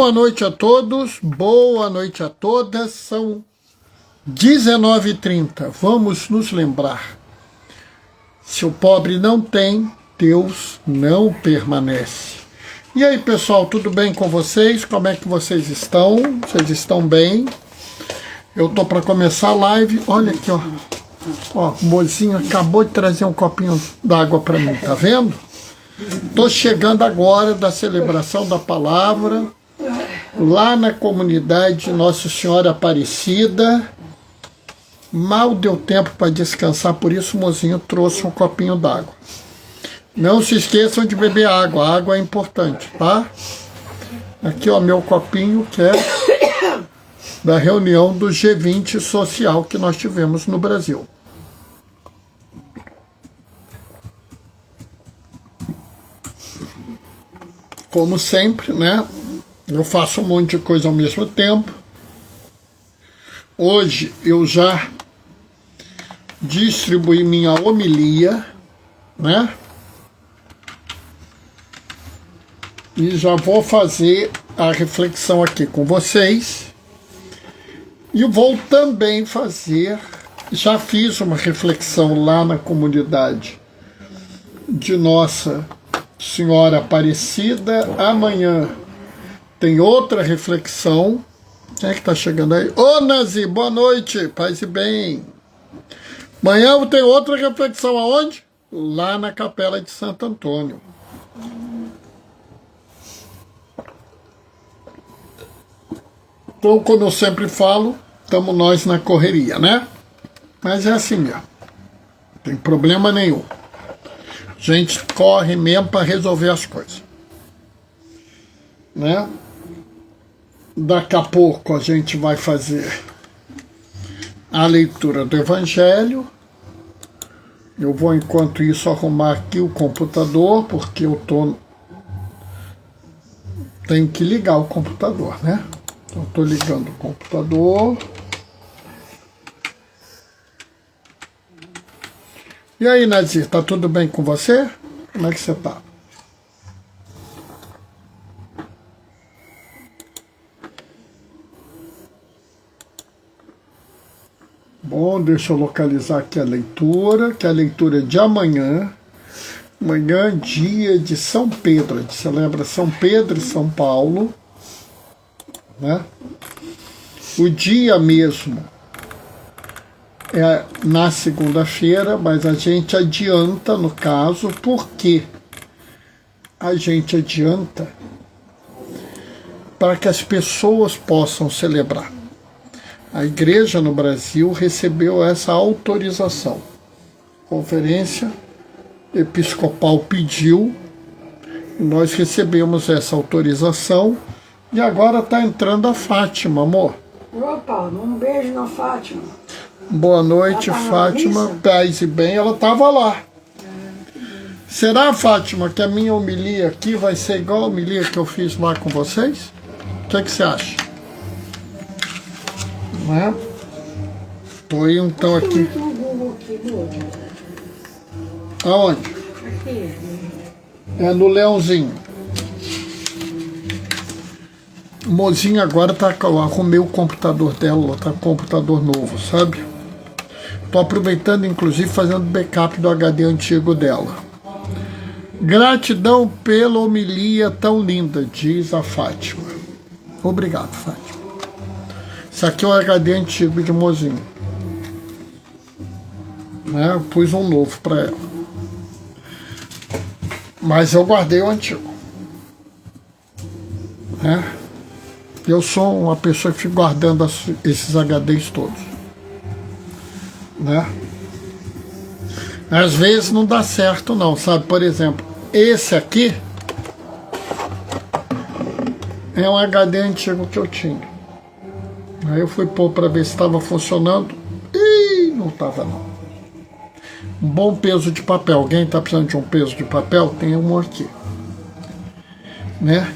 Boa noite a todos, boa noite a todas, são 19h30. Vamos nos lembrar, se o pobre não tem, Deus não permanece. E aí pessoal, tudo bem com vocês? Como é que vocês estão? Vocês estão bem? Eu tô para começar a live, olha aqui ó, o mozinho acabou de trazer um copinho d'água para mim, tá vendo? Tô chegando agora da celebração da palavra, lá na comunidade Nossa Senhora Aparecida. Mal deu tempo para descansar, por isso o mozinho trouxe um copinho d'água. Não se esqueçam de beber água, a água é importante, tá? Aqui ó, meu copinho que é da reunião do G20 social que nós tivemos no Brasil. Como sempre, né? Eu faço um monte de coisa ao mesmo tempo. Hoje eu já distribuí minha homilia, né? E já vou fazer a reflexão aqui com vocês. E vou também fazer, já fiz uma reflexão lá na comunidade de Nossa Senhora Aparecida. Amanhã tem outra reflexão. Quem é que tá chegando aí? Ô Nazi, boa noite, paz e bem. Amanhã tem outra reflexão aonde? Lá na Capela de Santo Antônio. Então, como eu sempre falo, estamos nós na correria, né? Mas é assim mesmo. Não tem problema nenhum. A gente corre mesmo para resolver as coisas. Né? Daqui a pouco a gente vai fazer a leitura do Evangelho. Eu vou, enquanto isso, arrumar aqui o computador, porque eu tenho que ligar o computador, né? Então, estou ligando o computador. E aí, Nazir, tá tudo bem com você? Como é que você tá? Bom, deixa eu localizar aqui a leitura, que é a leitura de amanhã. Amanhã, dia de São Pedro, a gente celebra São Pedro e São Paulo, né? O dia mesmo é na segunda-feira, mas a gente adianta, no caso, porque a gente adianta para que as pessoas possam celebrar. A igreja no Brasil recebeu essa autorização. A Conferência Episcopal pediu, e nós recebemos essa autorização, e agora está entrando a Fátima, amor. Opa, um beijo na Fátima. Boa noite, Fátima. Paz e bem, ela estava lá. Será, Fátima, que a minha homilia aqui vai ser igual a homilia que eu fiz lá com vocês? O que você acha? Né? Estou então aqui. Aonde? Aqui. É no Leãozinho. O mozinho agora tá, arrumei o computador dela, tá com computador novo, sabe? Tô aproveitando, inclusive, fazendo backup do HD antigo dela. Gratidão pela homilia tão linda, diz a Fátima. Obrigado, Fátima. Esse aqui é o HD antigo de mozinho. Né? Eu pus um novo para ela. Mas eu guardei o antigo. Né? Eu sou uma pessoa que fica guardando esses HDs todos. Né? Às vezes não dá certo não, sabe? Por exemplo, esse aqui é um HD antigo que eu tinha. Aí eu fui pôr para ver se estava funcionando. E não estava não. Um bom peso de papel. Alguém está precisando de um peso de papel? Tem um aqui. Né?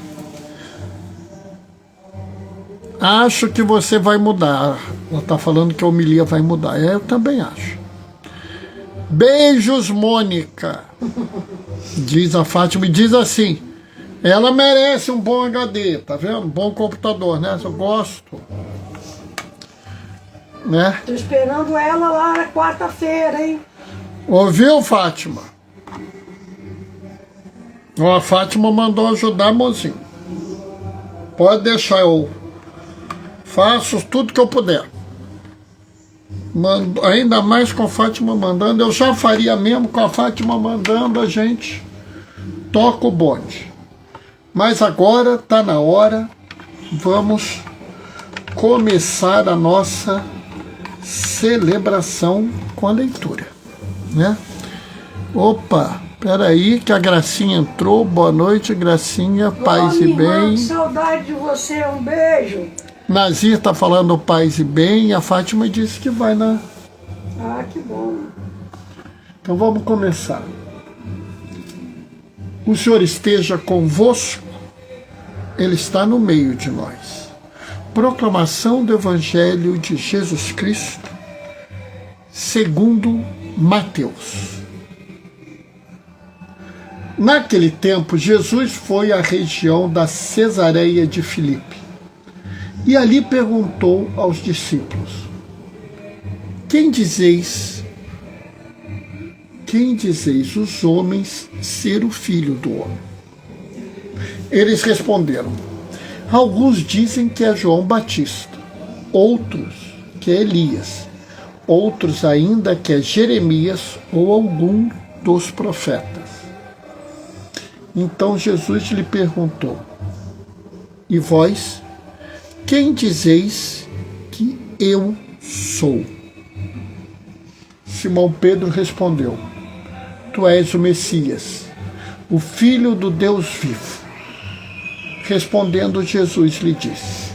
Acho que você vai mudar. Ela está falando que a homilia vai mudar. Eu também acho. Beijos, Mônica. Diz a Fátima e diz assim: Ela merece um bom HD, tá vendo? Um bom computador, né? Eu gosto. Né? Tô esperando ela lá na quarta-feira, hein? Ouviu, Fátima? Ó, a Fátima mandou ajudar, mozinho. Pode deixar, eu faço tudo que eu puder. Mando, ainda mais com a Fátima mandando. Eu já faria mesmo com a Fátima mandando, a gente toca o bonde. Mas agora está na hora. Vamos começar a nossa celebração com a leitura, né? Opa, peraí que a Gracinha entrou. Boa noite, Gracinha, paz e bem. Que saudade de você, um beijo. Nazir está falando paz e bem, e a Fátima disse que vai na... Ah, que bom. Então vamos começar. O Senhor esteja convosco, Ele está no meio de nós. Proclamação do Evangelho de Jesus Cristo, segundo Mateus. Naquele tempo, Jesus foi à região da Cesareia de Filipe e ali perguntou aos discípulos: Quem dizeis os homens ser o Filho do Homem? Eles responderam: Alguns dizem que é João Batista, outros que é Elias, outros ainda que é Jeremias ou algum dos profetas. Então Jesus lhe perguntou: E vós, quem dizeis que eu sou? Simão Pedro respondeu: Tu és o Messias, o Filho do Deus vivo. Respondendo Jesus lhe disse: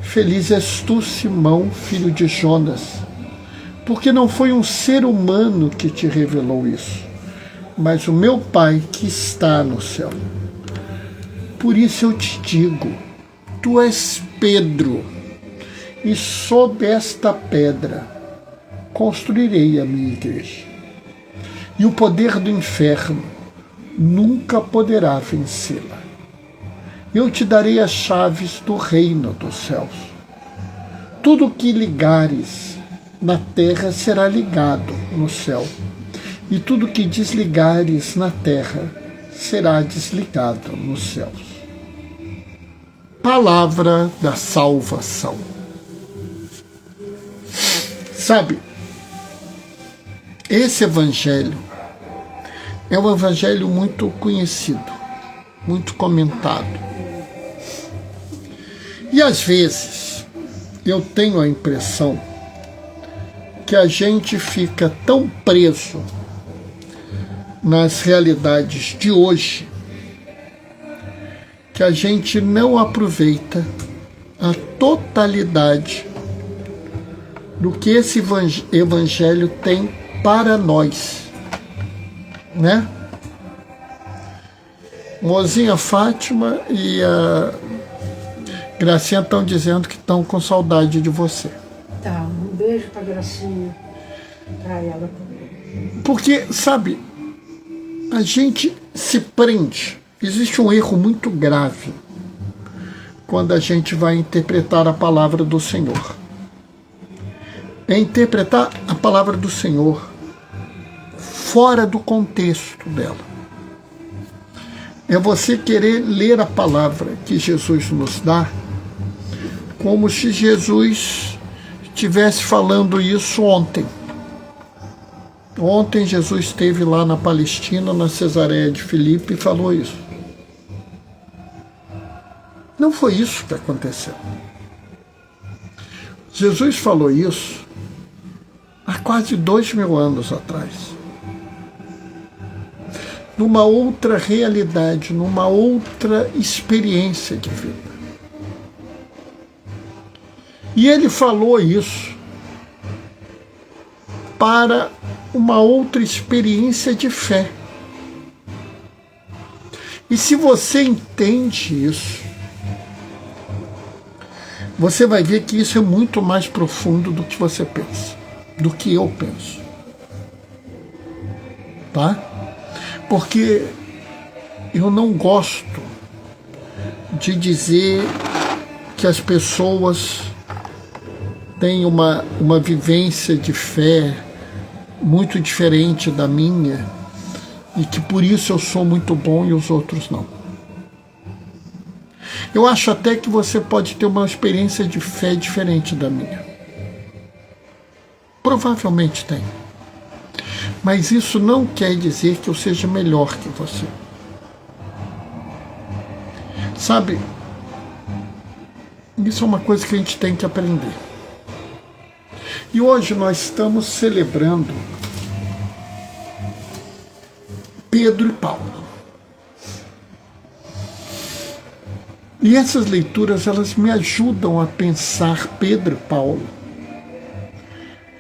Feliz és tu, Simão, filho de Jonas, porque não foi um ser humano que te revelou isso, mas o meu Pai que está no céu. Por isso eu te digo, tu és Pedro, e sob esta pedra construirei a minha igreja. E o poder do inferno nunca poderá vencê-la. Eu te darei as chaves do reino dos céus. Tudo o que ligares na terra será ligado no céu, e tudo o que desligares na terra será desligado nos céus. Palavra da salvação. Sabe, esse evangelho é um evangelho muito conhecido, muito comentado. E às vezes eu tenho a impressão que a gente fica tão preso nas realidades de hoje que a gente não aproveita a totalidade do que esse evangelho tem para nós, né? Mozinha Fátima e a Gracinha estão dizendo que estão com saudade de você. Tá, um beijo pra Gracinha, pra ela também. Porque, sabe, a gente se prende. Existe um erro muito grave quando a gente vai interpretar a palavra do Senhor. É interpretar a palavra do Senhor fora do contexto dela. É você querer ler a palavra que Jesus nos dá como se Jesus estivesse falando isso ontem. Ontem Jesus esteve lá na Palestina, na Cesareia de Filipe, e falou isso. Não foi isso que aconteceu. Jesus falou isso há quase 2000 anos atrás. Numa outra realidade, numa outra experiência de vida. E ele falou isso para uma outra experiência de fé. E se você entende isso, você vai ver que isso é muito mais profundo do que você pensa, do que eu penso. Tá? Porque eu não gosto de dizer que as pessoas têm uma vivência de fé muito diferente da minha e que por isso eu sou muito bom e os outros não. Eu acho até que você pode ter uma experiência de fé diferente da minha. Provavelmente tem. Mas isso não quer dizer que eu seja melhor que você. Sabe, isso é uma coisa que a gente tem que aprender. E hoje nós estamos celebrando Pedro e Paulo. E essas leituras, elas me ajudam a pensar Pedro e Paulo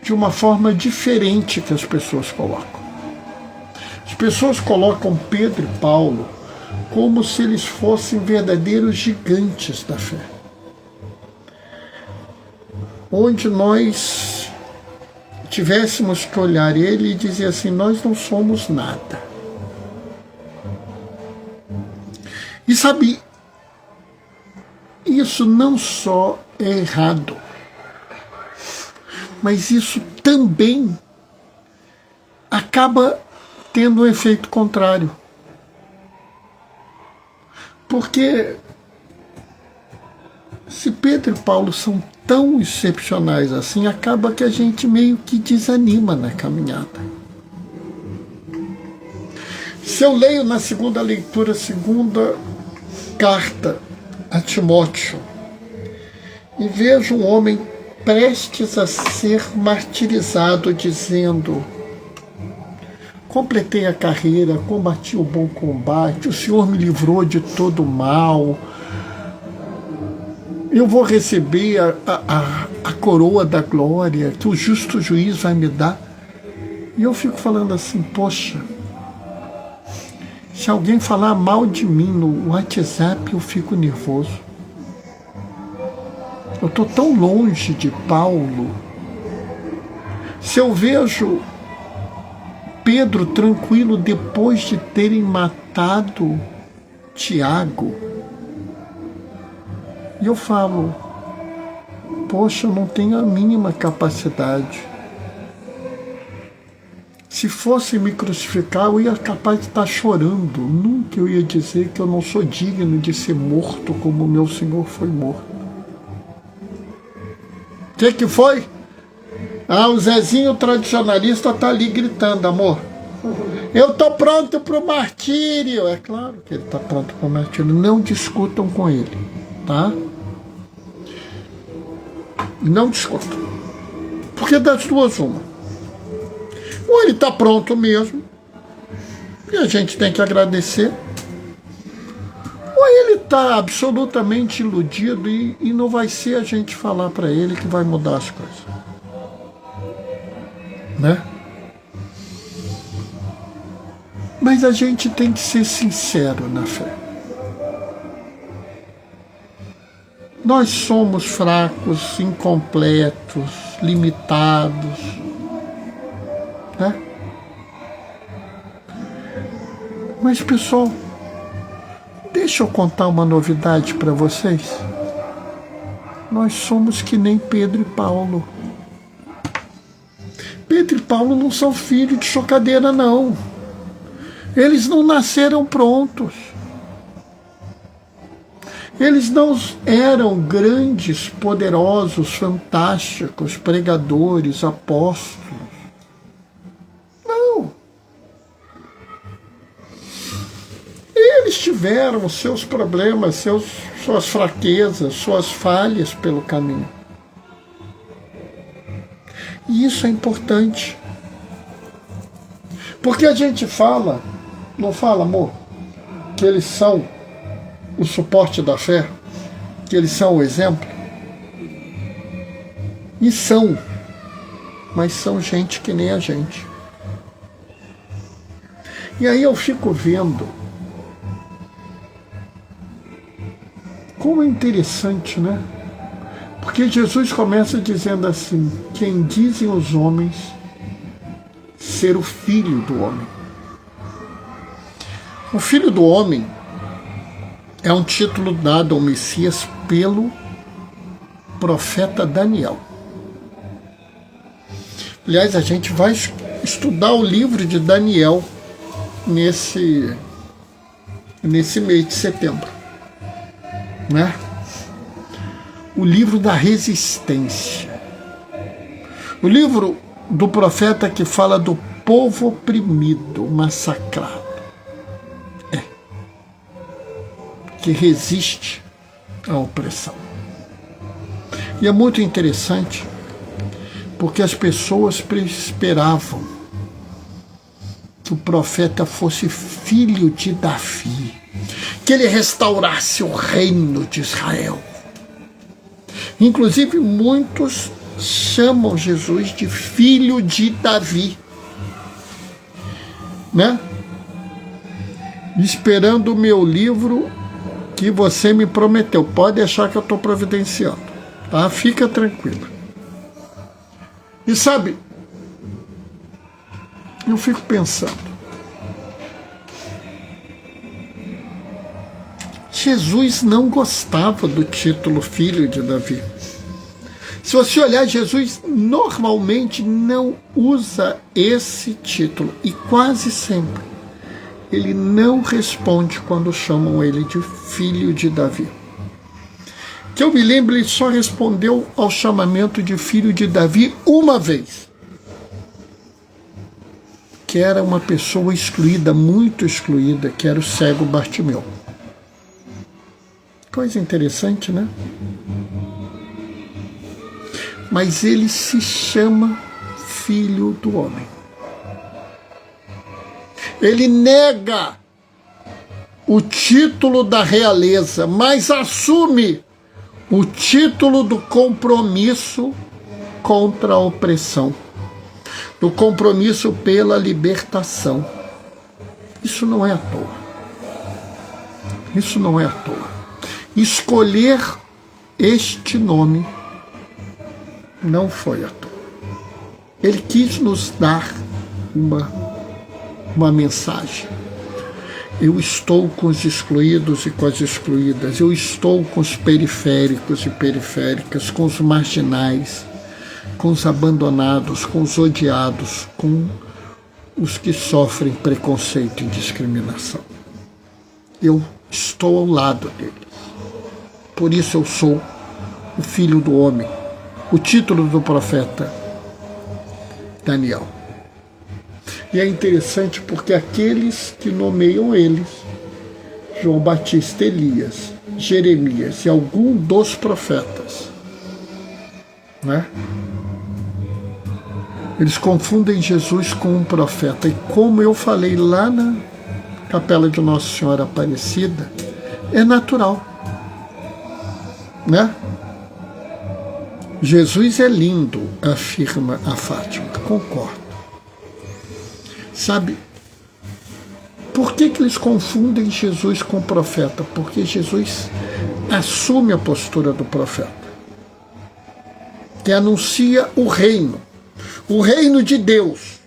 de uma forma diferente que as pessoas colocam. As pessoas colocam Pedro e Paulo como se eles fossem verdadeiros gigantes da fé. Onde nós tivéssemos que olhar ele e dizer assim, nós não somos nada. E sabe, isso não só é errado, mas isso também acaba tendo um efeito contrário. Porque se Pedro e Paulo são tão excepcionais assim, acaba que a gente meio que desanima na caminhada. Se eu leio na segunda leitura, segunda carta a Timóteo, e vejo um homem prestes a ser martirizado, dizendo: completei a carreira, combati o bom combate, o Senhor me livrou de todo mal, eu vou receber a coroa da glória que o justo juiz vai me dar. E eu fico falando assim, poxa, se alguém falar mal de mim no WhatsApp, eu fico nervoso. Eu estou tão longe de Paulo. Se eu vejo Pedro tranquilo depois de terem matado Tiago, e eu falo, poxa, eu não tenho a mínima capacidade. Se fosse me crucificar, eu ia capaz de estar chorando. Nunca eu ia dizer que eu não sou digno de ser morto como o meu Senhor foi morto. O que foi? Ah, o Zezinho tradicionalista está ali gritando, amor. Eu estou pronto para o martírio. É claro que ele está pronto para o martírio. Não discutam com ele, tá? Não discutam. Porque das duas, uma. Ou ele está pronto mesmo, e a gente tem que agradecer, ou ele está absolutamente iludido e não vai ser a gente falar para ele que vai mudar as coisas. Né? Mas a gente tem que ser sincero na fé. Nós somos fracos, incompletos, limitados, né? Mas, pessoal, deixa eu contar uma novidade para vocês. Nós somos que nem Pedro e Paulo. Pedro e Paulo não são filhos de chocadeira, não. Eles não nasceram prontos. Eles não eram grandes, poderosos, fantásticos, pregadores, apóstolos. Não. Eles tiveram seus problemas, suas fraquezas, suas falhas pelo caminho. E isso é importante. Porque a gente fala, não fala, amor, que eles são o suporte da fé, que eles são o exemplo. E são, mas são gente que nem a gente. E aí eu fico vendo como é interessante, né? Porque Jesus começa dizendo assim: quem dizem os homens ser o Filho do Homem. O Filho do Homem é um título dado ao Messias pelo profeta Daniel. Aliás, a gente vai estudar o livro de Daniel nesse mês de setembro, né? O livro da resistência. O livro do profeta que fala do povo oprimido, massacrado. Que resiste à opressão. E é muito interessante, porque as pessoas esperavam que o profeta fosse filho de Davi, que ele restaurasse o reino de Israel. Inclusive, muitos chamam Jesus de filho de Davi, né? Esperando o meu livro que você me prometeu. Pode deixar que eu estou providenciando, tá? Fica tranquilo. E sabe, eu fico pensando, Jesus não gostava do título filho de Davi. Se você olhar, Jesus normalmente não usa esse título, e quase sempre ele não responde quando chamam ele de filho de Davi. Que eu me lembro, ele só respondeu ao chamamento de filho de Davi uma vez, que era uma pessoa excluída, muito excluída, que era o cego Bartimeu. Coisa interessante, né? Mas ele se chama filho do homem. Ele nega o título da realeza, mas assume o título do compromisso contra a opressão, do compromisso pela libertação. Isso não é à toa. Isso não é à toa. Escolher este nome não foi à toa. Ele quis nos dar uma mensagem. Eu estou com os excluídos e com as excluídas. Eu estou com os periféricos e periféricas, com os marginais, com os abandonados, com os odiados, com os que sofrem preconceito e discriminação. Eu estou ao lado deles. Por isso eu sou o filho do homem. O título do profeta Daniel. E é interessante porque aqueles que nomeiam eles, João Batista, Elias, Jeremias e algum dos profetas, né? Eles confundem Jesus com um profeta. E como eu falei lá na Capela de Nossa Senhora Aparecida, é natural, né? Jesus é lindo, afirma a Fátima. Concordo. Sabe, por que eles confundem Jesus com o profeta? Porque Jesus assume a postura do profeta, que anuncia o reino de Deus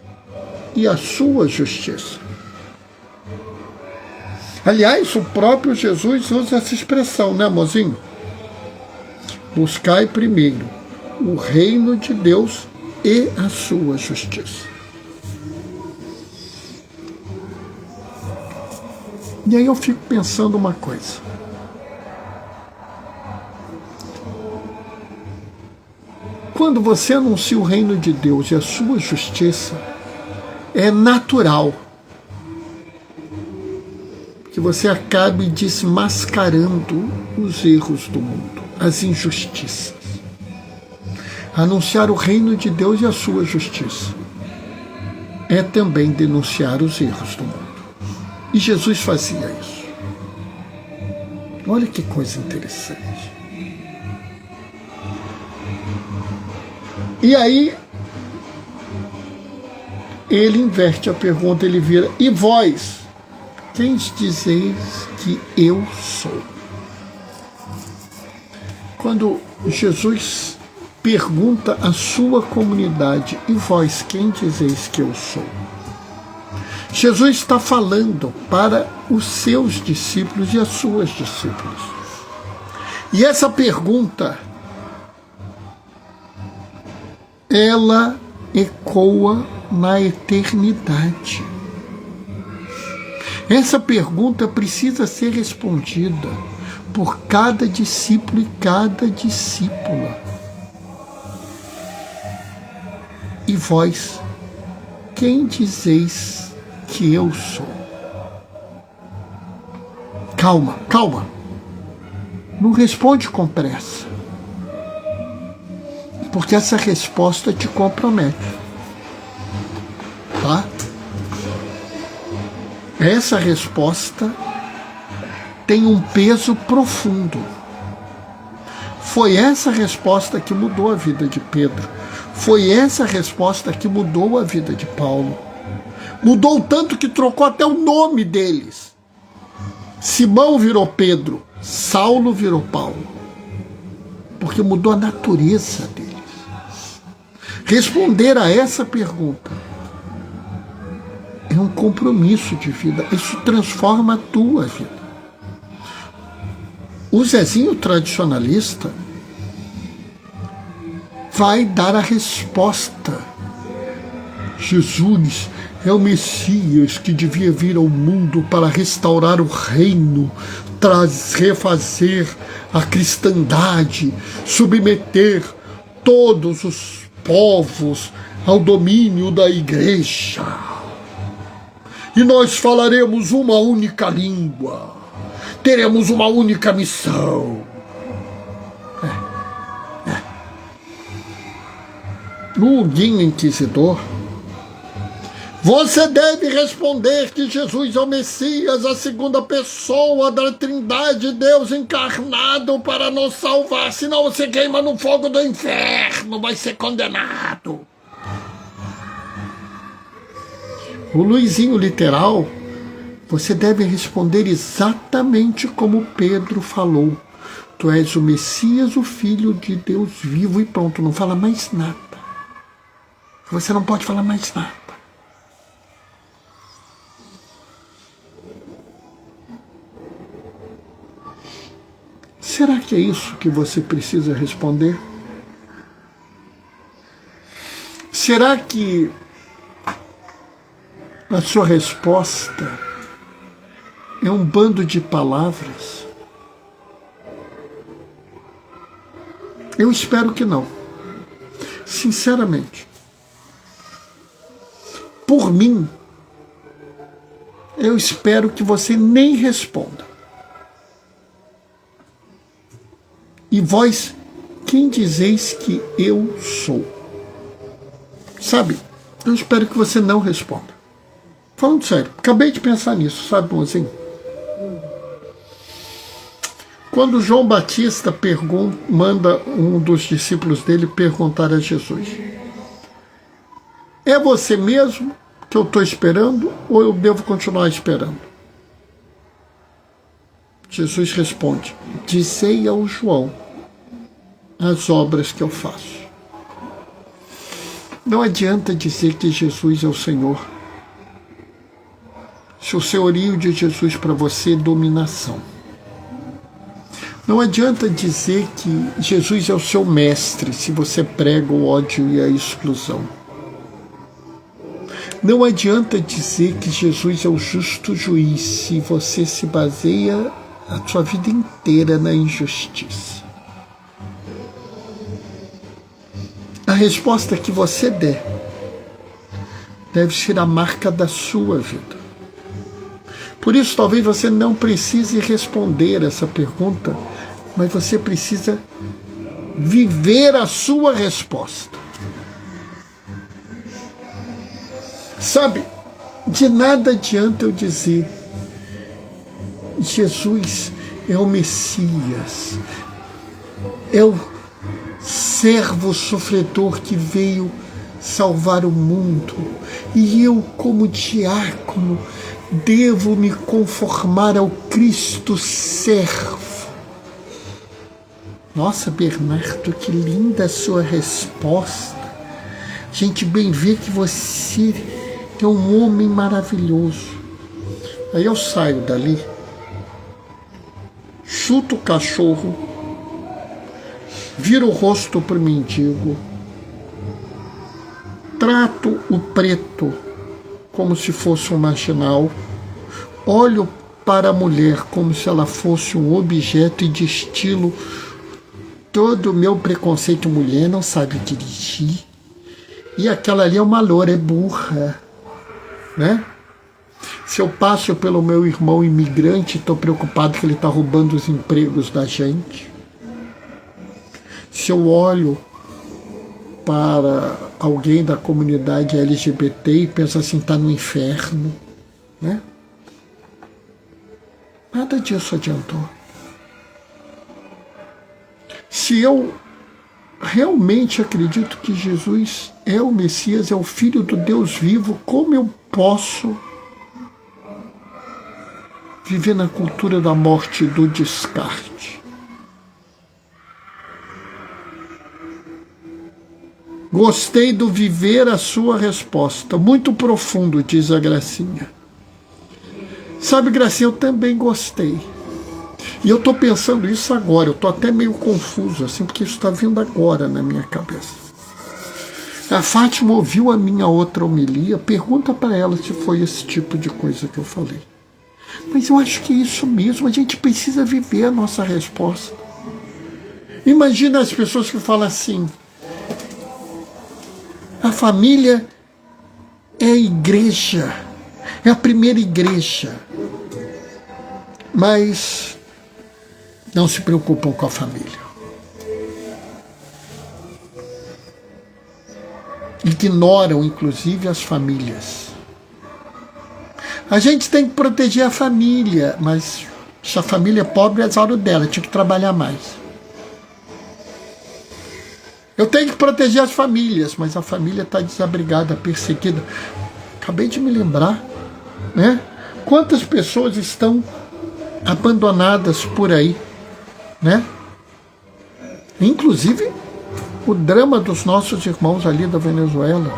e a sua justiça. Aliás, o próprio Jesus usa essa expressão, né, mozinho? Buscai primeiro o reino de Deus e a sua justiça. E aí eu fico pensando uma coisa. Quando você anuncia o reino de Deus e a sua justiça, é natural que você acabe desmascarando os erros do mundo, as injustiças. Anunciar o reino de Deus e a sua justiça é também denunciar os erros do mundo. E Jesus fazia isso. Olha que coisa interessante. E aí, ele inverte a pergunta, ele vira: e vós, quem dizeis que eu sou? Quando Jesus pergunta à sua comunidade: e vós, quem dizeis que eu sou? Jesus está falando para os seus discípulos e as suas discípulas. E essa pergunta, ela ecoa na eternidade. Essa pergunta precisa ser respondida por cada discípulo e cada discípula. E vós, quem dizeis que eu sou? Calma, calma. Não responde com pressa. Porque essa resposta te compromete. Tá? Essa resposta tem um peso profundo. Foi essa resposta que mudou a vida de Pedro. Foi essa resposta que mudou a vida de Paulo. Mudou tanto que trocou até o nome deles. Simão virou Pedro, Saulo virou Paulo. Porque mudou a natureza deles. Responder a essa pergunta é um compromisso de vida. Isso transforma a tua vida. O Zezinho tradicionalista vai dar a resposta. Jesus é o Messias que devia vir ao mundo para restaurar o reino, refazer a cristandade, submeter todos os povos ao domínio da igreja. E nós falaremos uma única língua, teremos uma única missão. No Guia Inquisidor, você deve responder que Jesus é o Messias, a segunda pessoa da Trindade, Deus encarnado para nos salvar. Senão você queima no fogo do inferno, vai ser condenado. O Luizinho literal, você deve responder exatamente como Pedro falou. Tu és o Messias, o Filho de Deus vivo, e pronto, não fala mais nada. Você não pode falar mais nada. Será que é isso que você precisa responder? Será que a sua resposta é um bando de palavras? Eu espero que não. Sinceramente. Por mim, eu espero que você nem responda. E vós, quem dizeis que eu sou? Sabe, eu espero que você não responda. Falando sério, acabei de pensar nisso, sabe, mozinho? Quando João Batista manda um dos discípulos dele perguntar a Jesus: é você mesmo que eu estou esperando ou eu devo continuar esperando? Jesus responde: dizei ao João as obras que eu faço. Não adianta dizer que Jesus é o Senhor, se o senhorio de Jesus para você é dominação. Não adianta dizer que Jesus é o seu mestre, se você prega o ódio e a exclusão. Não adianta dizer que Jesus é o justo juiz, se você se baseia a sua vida inteira na injustiça. A resposta que você der deve ser a marca da sua vida. Por isso, talvez você não precise responder essa pergunta, mas você precisa viver a sua resposta. Sabe, de nada adianta eu dizer: Jesus é o Messias, é o servo sofredor que veio salvar o mundo, e eu, como diácono, devo me conformar ao Cristo servo. Nossa, Bernardo, que linda a sua resposta. A gente bem vê que você É um homem maravilhoso. Aí eu saio dali, chuto o cachorro, viro o rosto para o mendigo, trato o preto como se fosse um marginal, olho para a mulher como se ela fosse um objeto e destilo todo o meu preconceito. Mulher não sabe dirigir, e aquela ali é uma loura, é burra, né? Se eu passo pelo meu irmão imigrante, estou preocupado que ele está roubando os empregos da gente. Se eu olho para alguém da comunidade LGBT e penso assim, está no inferno, né? Nada disso adiantou. Se eu realmente acredito que Jesus é o Messias, é o Filho do Deus vivo, como eu posso viver na cultura da morte e do descarte? Gostei do viver a sua resposta. Muito profundo, diz a Gracinha. Sabe, Gracinha, eu também gostei. E eu estou pensando isso agora. Eu estou até meio confuso, assim, porque isso está vindo agora na minha cabeça. A Fátima ouviu a minha outra homilia. Pergunta para ela se foi esse tipo de coisa que eu falei. Mas eu acho que é isso mesmo. A gente precisa viver a nossa resposta. Imagina as pessoas que falam assim: a família é a igreja, é a primeira igreja, mas não se preocupam com a família. Ignoram, inclusive, as famílias. A gente tem que proteger a família, mas se a família é pobre, é azar dela, tinha que trabalhar mais. Eu tenho que proteger as famílias, mas a família está desabrigada, perseguida. Acabei de me lembrar, né? Quantas pessoas estão abandonadas por aí, né? Inclusive o drama dos nossos irmãos ali da Venezuela,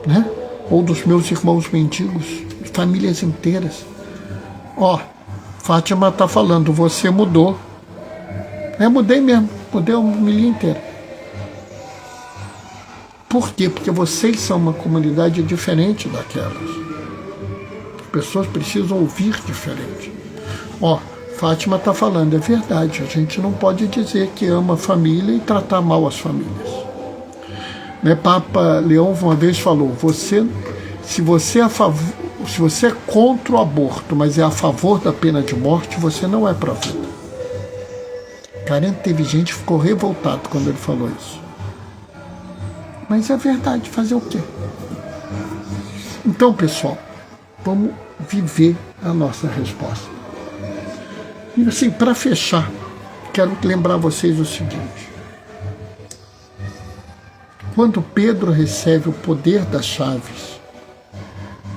né? Ou dos meus irmãos mendigos, famílias inteiras. Ó, Fátima está falando, você mudou. Mudei mesmo, mudei a família inteira. Por quê? Porque vocês são uma comunidade diferente daquelas. As pessoas precisam ouvir diferente. Ó, Fátima está falando, é verdade, a gente não pode dizer que ama a família e tratar mal as famílias. Né, Papa Leão uma vez falou, se você é contra o aborto, mas é a favor da pena de morte, você não é para a vida. Caramba, teve gente que ficou revoltado quando ele falou isso. Mas é verdade, fazer o quê? Então, pessoal, vamos viver a nossa resposta. E assim, para fechar, quero lembrar vocês o seguinte. Quando Pedro recebe o poder das chaves,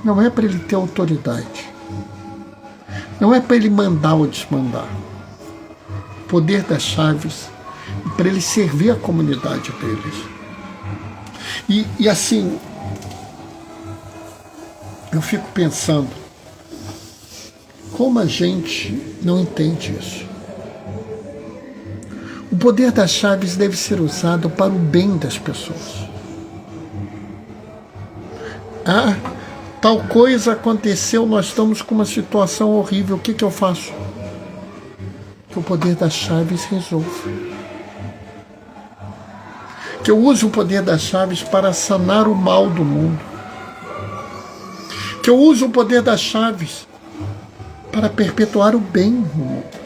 não é para ele ter autoridade. Não é para ele mandar ou desmandar. O poder das chaves é para ele servir a comunidade deles. E assim, eu fico pensando, como a gente não entende isso? O poder das chaves deve ser usado para o bem das pessoas. Ah, tal coisa aconteceu, nós estamos com uma situação horrível, o que eu faço? Que o poder das chaves resolva. Que eu use o poder das chaves para sanar o mal do mundo. Que eu use o poder das chaves para perpetuar o bem no mundo.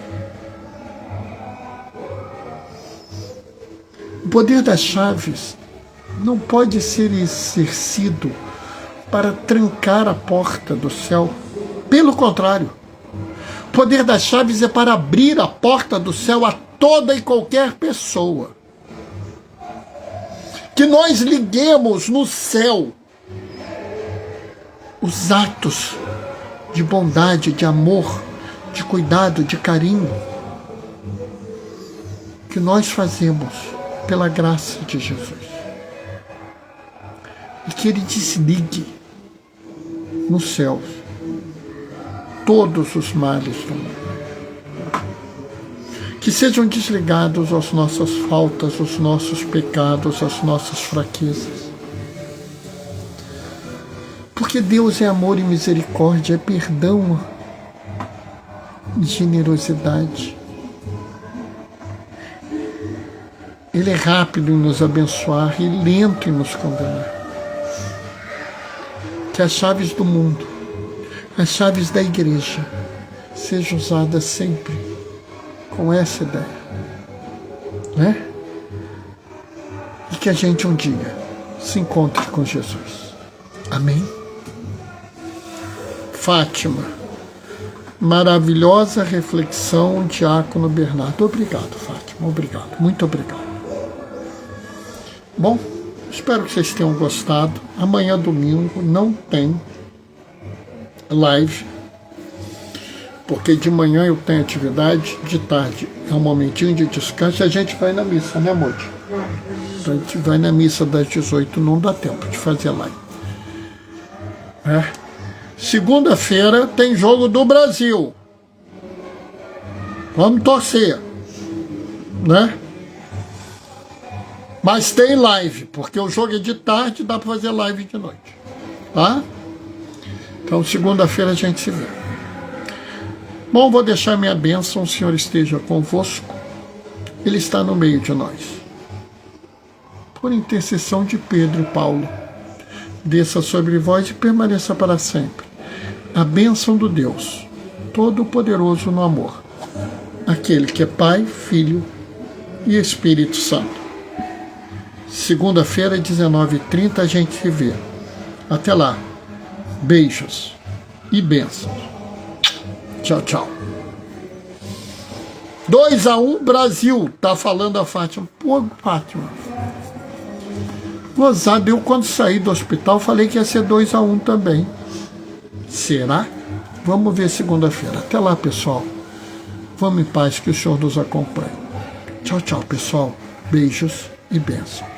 O poder das chaves não pode ser exercido para trancar a porta do céu. Pelo contrário, o poder das chaves é para abrir a porta do céu a toda e qualquer pessoa. Que nós liguemos no céu os atos de bondade, de amor, de cuidado, de carinho que nós fazemos pela graça de Jesus. E que Ele desligue nos céus todos os males do mundo. Que sejam desligados as nossas faltas, os nossos pecados, as nossas fraquezas. Porque Deus é amor e misericórdia, é perdão e generosidade. Ele é rápido em nos abençoar e lento em nos condenar. Que as chaves do mundo, as chaves da igreja, sejam usadas sempre com essa ideia, né? E que a gente um dia se encontre com Jesus. Amém? Fátima, maravilhosa reflexão, Diácono Bernardo. Obrigado, Fátima, obrigado, muito obrigado. Bom, espero que vocês tenham gostado. Amanhã, domingo, não tem live, porque de manhã eu tenho atividade, de tarde é um momentinho de descanso e a gente vai na missa, né, Moody? A gente vai na missa das 18, não dá tempo de fazer live. Segunda-feira tem jogo do Brasil. Vamos torcer, né? Mas tem live, porque o jogo é de tarde, dá para fazer live de noite, tá? Então, segunda-feira a gente se vê. Bom, vou deixar minha bênção, o Senhor esteja convosco. Ele está no meio de nós. Por intercessão de Pedro e Paulo, desça sobre vós e permaneça para sempre a bênção do Deus Todo-Poderoso no amor, aquele que é Pai, Filho e Espírito Santo. Segunda-feira, 19h30, a gente se vê. Até lá. Beijos e bênçãos. Tchau, tchau. 2-1 Brasil, tá falando a Fátima. Pô, Fátima. Gozado, eu quando saí do hospital falei que ia ser 2-1 também. Será? Vamos ver segunda-feira. Até lá, pessoal. Vamos em paz, que o Senhor nos acompanhe. Tchau, tchau, pessoal. Beijos e bênçãos.